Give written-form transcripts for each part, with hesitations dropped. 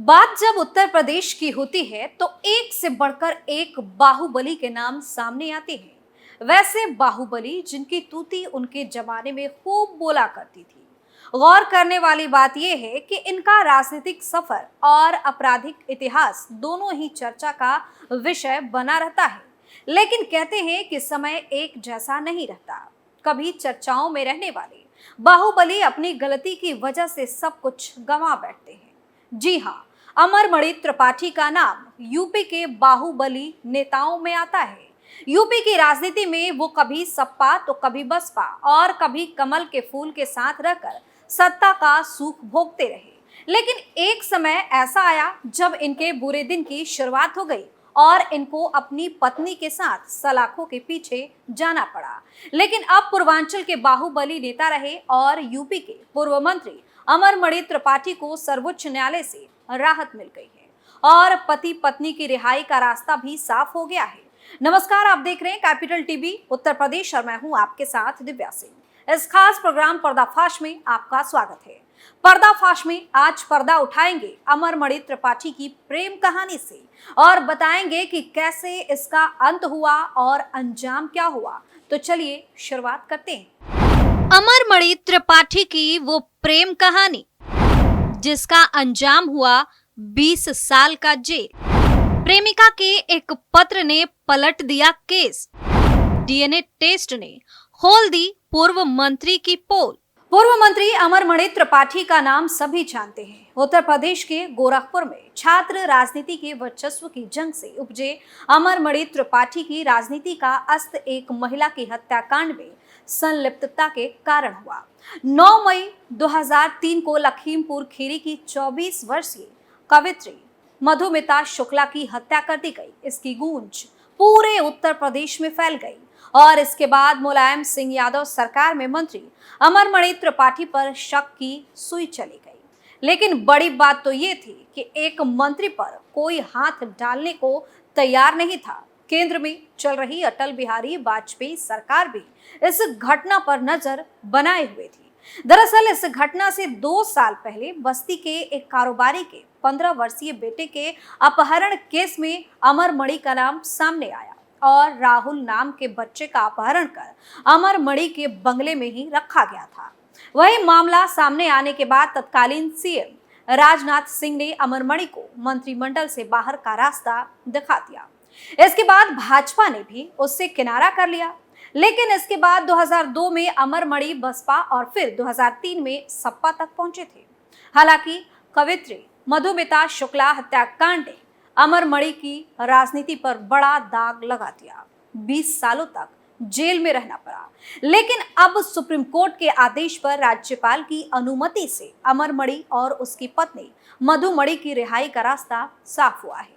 बात जब उत्तर प्रदेश की होती है तो एक से बढ़कर एक बाहुबली के नाम सामने आते हैं। वैसे बाहुबली जिनकी तूती उनके जमाने में खूब बोला करती थी। गौर करने वाली बात यह है कि इनका राजनीतिक सफर और आपराधिक इतिहास दोनों ही चर्चा का विषय बना रहता है। लेकिन कहते हैं कि समय एक जैसा नहीं रहता। कभी चर्चाओं में रहने वाले बाहुबली अपनी गलती की वजह से सब कुछ गंवा बैठते हैं। जी हाँ, अमरमणि त्रिपाठी का नाम यूपी के बाहुबली नेताओं में आता है। यूपी की राजनीति में वो कभी सपा तो कभी बसपा और कभी कमल के फूल के साथ रहकर सत्ता का सुख भोगते रहे। लेकिन एक समय ऐसा आया जब इनके बुरे दिन की शुरुआत हो गई और इनको अपनी पत्नी के साथ सलाखों के पीछे जाना पड़ा। लेकिन अब पूर्वांचल के बाहुबली नेता रहे और यूपी के पूर्व मंत्री अमरमणि त्रिपाठी को सर्वोच्च न्यायालय से राहत मिल गई है और पति पत्नी की रिहाई का रास्ता भी साफ हो गया है। नमस्कार, आप देख रहे हैं कैपिटल टीवी उत्तर प्रदेश और मैं हूं आपके साथ दिव्या सिंह। इस खास प्रोग्राम पर्दाफाश में आपका स्वागत है। पर्दाफाश में आज पर्दा उठाएंगे अमरमणि त्रिपाठी की प्रेम कहानी से और बताएंगे कि कैसे इसका अंत हुआ और अंजाम क्या हुआ। तो चलिए शुरुआत करते हैं। अमरमणि त्रिपाठी की वो प्रेम कहानी जिसका अंजाम हुआ 20 साल का जेल। प्रेमिका के एक पत्र ने पलट दिया केस। डीएनए टेस्ट ने खोल दी पूर्व मंत्री की पोल। पूर्व मंत्री अमरमणि त्रिपाठी का नाम सभी जानते हैं। उत्तर प्रदेश के गोरखपुर में छात्र राजनीति के वर्चस्व की जंग से उपजे अमरमणि त्रिपाठी की राजनीति का अस्त एक महिला की हत्याकांड में संलिप्तता के कारण हुआ। 9 मई 2003 को लखीमपुर खीरी की 24 वर्षीय कवित्री मधुमिता शुक्ला की हत्या कर दी गई। इसकी गूंज पूरे उत्तर प्रदेश में फैल गई और इसके बाद मुलायम सिंह यादव सरकार में मंत्री अमरमणि त्रिपाठी पर शक की सुई चली गई। लेकिन बड़ी बात तो ये थी कि एक मंत्री पर कोई हाथ डालने को तैयार नहीं था। केंद्र में चल रही अटल बिहारी वाजपेयी सरकार भी इस घटना पर नजर बनाए हुए थी। दरअसल इस घटना से 2 साल पहले बस्ती के एक कारोबारी के 15 वर्षीय बेटे के अपहरण केस में अमरमणि का नाम सामने आया और राहुल नाम के बच्चे का अपहरण कर अमरमणि के बंगले में ही रखा गया था। वही मामला सामने आने के बाद तत्कालीन सीएम राजनाथ सिंह ने अमरमणि को मंत्रिमंडल से बाहर का रास्ता दिखा दिया। इसके बाद भाजपा ने भी उससे किनारा कर लिया। लेकिन इसके बाद 2002 में अमरमणि बसपा और फिर 2003 में सपा तक पहुंचे थे। हालांकि कवित्री मधुमिता शुक्ला हत्याकांड ने अमरमणि की राजनीति पर बड़ा दाग लगा दिया। 20 सालों तक जेल में रहना पड़ा। लेकिन अब सुप्रीम कोर्ट के आदेश पर राज्यपाल की अनुमति से अमरमणि और उसकी पत्नी मधुमणि की रिहाई का रास्ता साफ हुआ है।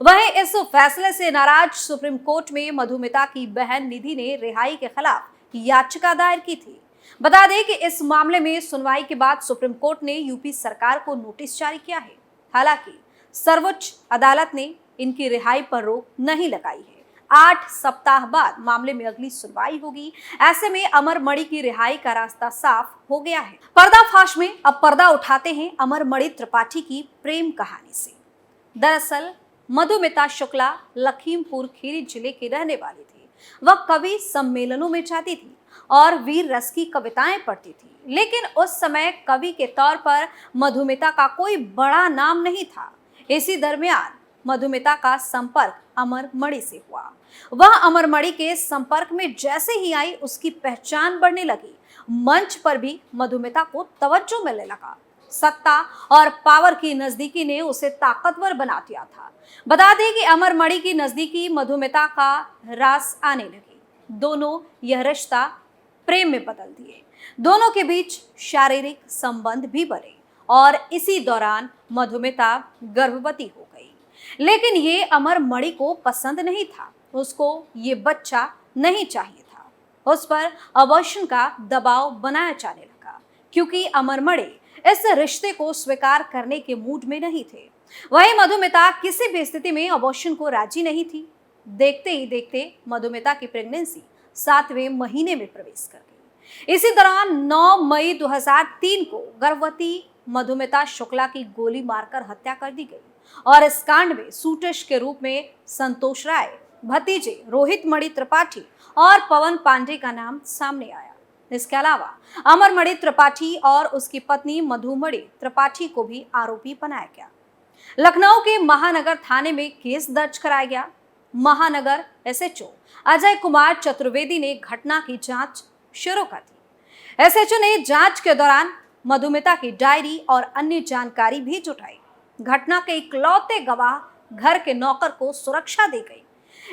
वहीं इस फैसले से नाराज सुप्रीम कोर्ट में मधुमिता की बहन निधि ने रिहाई के खिलाफ याचिका दायर की थी। बता दें कि इस मामले में सुनवाई के बाद सुप्रीम कोर्ट ने यूपी सरकार को नोटिस जारी किया है। हालांकि सर्वोच्च अदालत ने इनकी रिहाई पर रोक नहीं लगाई है। 8 सप्ताह बाद मामले में अगली सुनवाई होगी। ऐसे में अमरमणि की रिहाई का रास्ता साफ हो गया है। पर्दाफाश में अब पर्दा उठाते हैं अमरमणि त्रिपाठी की प्रेम कहानी से। दरअसल मधुमिता शुक्ला लखीमपुर खीरी जिले की रहने वाली थी। वह कवि सम्मेलनों में जाती थी और वीर रस की कविताएं पढ़ती थी। लेकिन उस समय कवि के तौर पर मधुमिता का कोई बड़ा नाम नहीं था। इसी दरमियान मधुमिता का संपर्क अमरमणि से हुआ। वह अमरमणि के संपर्क में जैसे ही आई उसकी पहचान बढ़ने लगी। मंच पर भी मधुमिता को तवज्जो मिलने लगा। सत्ता और पावर की नजदीकी ने उसे ताकतवर बना दिया था। बता दें कि अमरमणि की नजदीकी मधुमिता का रास आने लगी। दोनों यह रिश्ता प्रेम में बदल दिए। दोनों के बीच शारीरिक संबंध भी बने और इसी दौरान मधुमिता गर्भवती हो गई। लेकिन ये अमरमणि को पसंद नहीं था। उसको ये बच्चा नहीं चाहिए था। उस पर अबॉर्शन का दबाव बनाया जाने लगा क्योंकि अमरमणि इस रिश्ते को स्वीकार करने के मूड में नहीं थे। वही मधुमिता किसी भी स्थिति में अबॉर्शन को राजी नहीं थी। देखते ही देखते मधुमिता की प्रेगनेंसी 7वें महीने में प्रवेश कर गई। इसी दौरान 9 मई 2003 को गर्भवती मधुमिता शुक्ला की गोली मारकर हत्या कर दी गई और इस कांड में सूटिश के रूप में संतोष राय, भतीजे रोहित मणि त्रिपाठी और पवन पांडे का नाम सामने आया। इसके अलावा अमरमणि त्रिपाठी और उसकी पत्नी मधुमणि त्रिपाठी को भी आरोपी बनाया गया। लखनऊ के महानगर थाने में केस दर्ज कराया गया। महानगर एसएचओ अजय कुमार चतुर्वेदी ने घटना की जांच शुरू कर दी। एसएचओ ने जांच के दौरान मधुमिता की डायरी और अन्य जानकारी भी जुटाई। घटना के इकलौते गवाह घर के नौकर को सुरक्षा दी गई।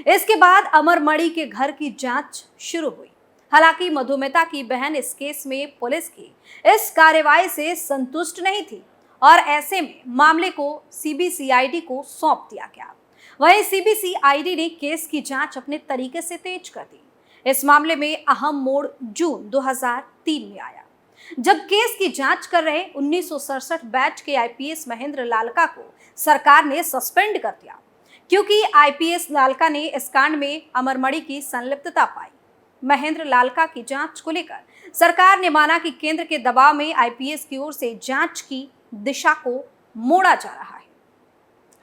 इसके बाद अमरमणि के घर की जांच शुरू हुई। हालांकि मधुमिता की बहन इस केस में पुलिस की इस कार्रवाई से संतुष्ट नहीं थी और ऐसे में मामले को सीबीसीआईडी को सौंप दिया गया। वहीं सीबीसीआईडी ने केस की जांच अपने तरीके से तेज कर दी। इस मामले में अहम मोड़ जून 2003 में आया, जब केस की जांच कर रहे 1967 बैच के आईपीएस महेंद्र लालका को सरकार ने सस्पेंड कर दिया, क्योंकि आईपीएस लालका ने इस कांड में अमरमणि की संलिप्तता पाई। महेंद्र लालका की जांच को लेकर सरकार ने माना कि केंद्र के दबाव में आईपीएस की ओर से जांच की दिशा को मोड़ा जा रहा है।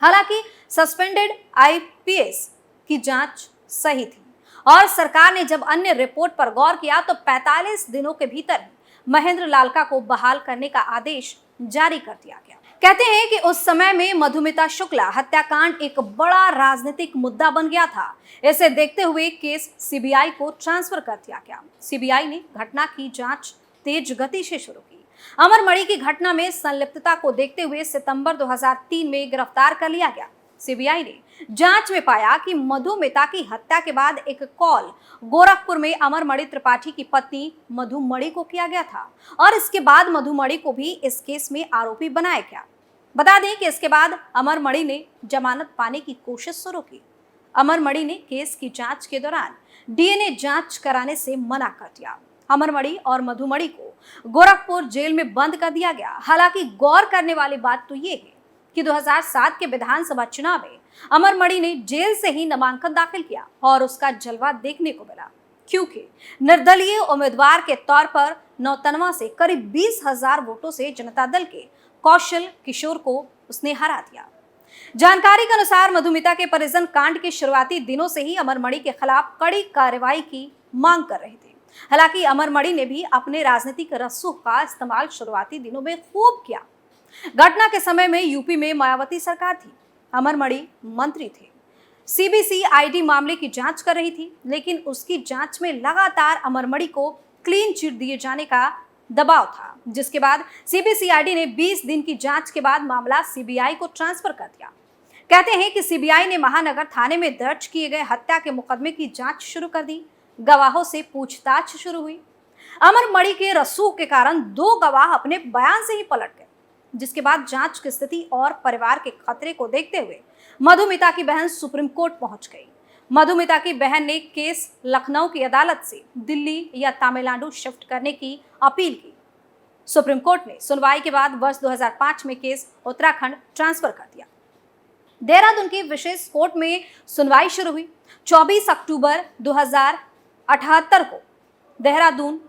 हालांकि सस्पेंडेड आईपीएस की जांच सही थी और सरकार ने जब अन्य रिपोर्ट पर गौर किया तो 45 दिनों के भीतर महेंद्र लालका को बहाल करने का आदेश जारी कर दिया गया। कहते हैं कि उस समय में मधुमिता शुक्ला हत्याकांड एक बड़ा राजनीतिक मुद्दा बन गया था। इसे देखते हुए केस सीबीआई को ट्रांसफर कर दिया गया। सीबीआई ने घटना की जांच तेज गति से शुरू की। अमरमणि की घटना में संलिप्तता को देखते हुए सितंबर 2003 में गिरफ्तार कर लिया गया। सीबीआई ने जांच में पाया कि मधुमिता की हत्या के बाद एक कॉल गोरखपुर में अमरमणि त्रिपाठी की पत्नी मधुमणि को किया गया था और इसके बाद मधुमणि को भी इस केस में आरोपी बनाया गया। बता दें कि इसके बाद अमरमणि ने जमानत पाने की कोशिश शुरू की। अमरमणि ने केस की जांच के दौरान डीएनए जांच कराने से मना कर दिया। अमरमणि और मधुमणि को गोरखपुर जेल में बंद कर दिया गया। हालांकि गौर करने वाली बात तो ये है कि 2007 के विधानसभा चुनाव में अमरमणि ने जेल से ही नामांकन दाखिल किया और उसका जलवा देखने को मिला, क्योंकि निर्दलीय उम्मीदवार के तौर पर नौतनवा से करीब 20,000 वोटों से जनता दल के कौशल किशोर को उसने हरा दिया। जानकारी के अनुसार मधुमिता के परिजन कांड के शुरुआती दिनों से ही अमरमणि के खिलाफ कड़ी कार्रवाई की मांग कर रहे थे। हालांकि अमरमणि ने भी अपने राजनीतिक रसूख का इस्तेमाल शुरुआती दिनों में खूब किया। घटना के समय में यूपी में मायावती सरकार थी। अमरमणि मंत्री थे। सीबीसीआईडी मामले की जांच कर रही थी, लेकिन उसकी जांच में लगातार अमरमणि को क्लीन चिट दिए जाने का दबाव था, जिसके बाद सीबीसीआईडी ने 20 दिन की जांच के बाद मामला सीबीआई को ट्रांसफर कर दिया। कहते हैं कि सीबीआई ने महानगर थाने में दर्ज किए गए हत्या के मुकदमे की जांच शुरू कर दी। गवाहों से पूछताछ शुरू हुई। अमरमणि के रसूख के कारण 2 गवाह अपने बयान से ही पलट गए, जिसके बाद जांच की स्थिति और परिवार के खतरे को देखते हुए मधुमिता की बहन सुप्रीम कोर्ट पहुंच गई। मधुमिता की बहन ने केस लखनऊ की अदालत से दिल्ली या तमिलनाडु शिफ्ट करने की अपील की। सुप्रीम कोर्ट ने सुनवाई के बाद वर्ष 2005 में केस उत्तराखंड ट्रांसफर कर दिया। देहरादून की विशेष कोर्ट में सुनवाई शुरू हुई। 24 अक्टूबर 2078 को देहरादून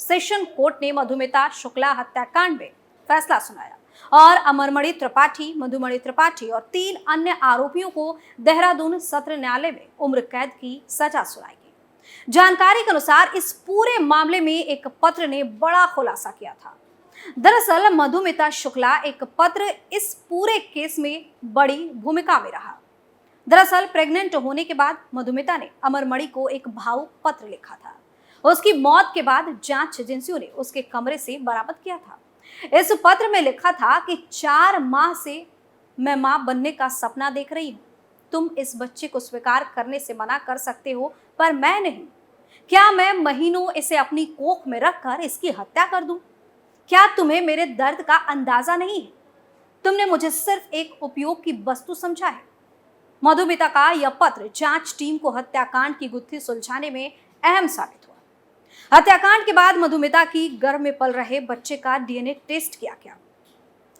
सेशन कोर्ट ने मधुमिता शुक्ला हत्याकांड में फैसला सुनाया और अमरमणि त्रिपाठी, मधुमणि त्रिपाठी और 3 अन्य आरोपियों को देहरादून सत्र न्यायालय में उम्र कैद की सजा सुनाई गई। जानकारी के अनुसार इस पूरे मामले में एक पत्र ने बड़ा खुलासा किया था। दरअसल मधुमिता शुक्ला एक पत्र इस पूरे केस में बड़ी भूमिका में रहा। दरअसल प्रेग्नेंट होने के बाद मधुमिता ने अमरमणि को एक भावुक पत्र लिखा था। उसकी मौत के बाद जांच एजेंसियों ने उसके कमरे से बरामद किया था। इस पत्र में लिखा था कि 4 माह से मैं मां बनने का सपना देख रही हूं। तुम इस बच्चे को स्वीकार करने से मना कर सकते हो, पर मैं नहीं। क्या मैं महीनों इसे अपनी कोख में रखकर इसकी हत्या कर दूं? क्या तुम्हें मेरे दर्द का अंदाजा नहीं है? तुमने मुझे सिर्फ एक उपयोग की वस्तु समझा है। मधुमिता का यह पत्र जांच टीम को हत्याकांड की गुत्थी सुलझाने में अहम साबित हुआ। हत्याकांड के बाद मधुमिता की गर्भ में पल रहे बच्चे का डीएनए टेस्ट किया गया।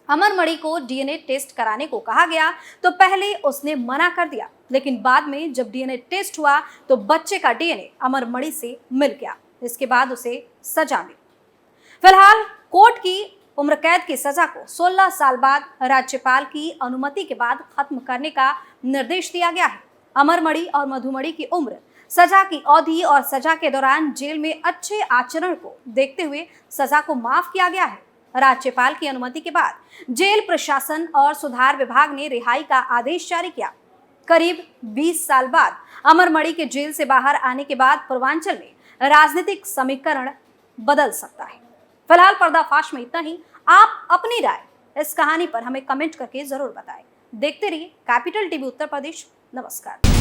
अमरमणि को डीएनए टेस्ट कराने को कहा गया तो पहले उसने मना कर दिया, लेकिन बाद में जब डीएनए टेस्ट हुआ तो बच्चे का डीएनए अमरमणि से मिल गया। इसके बाद उसे सजा मिली। फिलहाल कोर्ट की उम्र कैद की सजा को 16 साल बाद राज्यपाल की अनुमति के बाद खत्म करने का निर्देश दिया गया है। अमरमणि और मधुमणि की उम्र, सजा की अवधि और सजा के दौरान जेल में अच्छे आचरण को देखते हुए सजा को माफ किया गया है। राज्यपाल की अनुमति के बाद जेल प्रशासन और सुधार विभाग ने रिहाई का आदेश जारी किया। करीब 20 साल बाद अमरमणि के जेल से बाहर आने के बाद पूर्वांचल में राजनीतिक समीकरण बदल सकता है। फिलहाल पर्दाफाश में इतना ही। आप अपनी राय इस कहानी पर हमें कमेंट करके जरूर बताएं। देखते रहिए कैपिटल टीवी उत्तर प्रदेश। नमस्कार।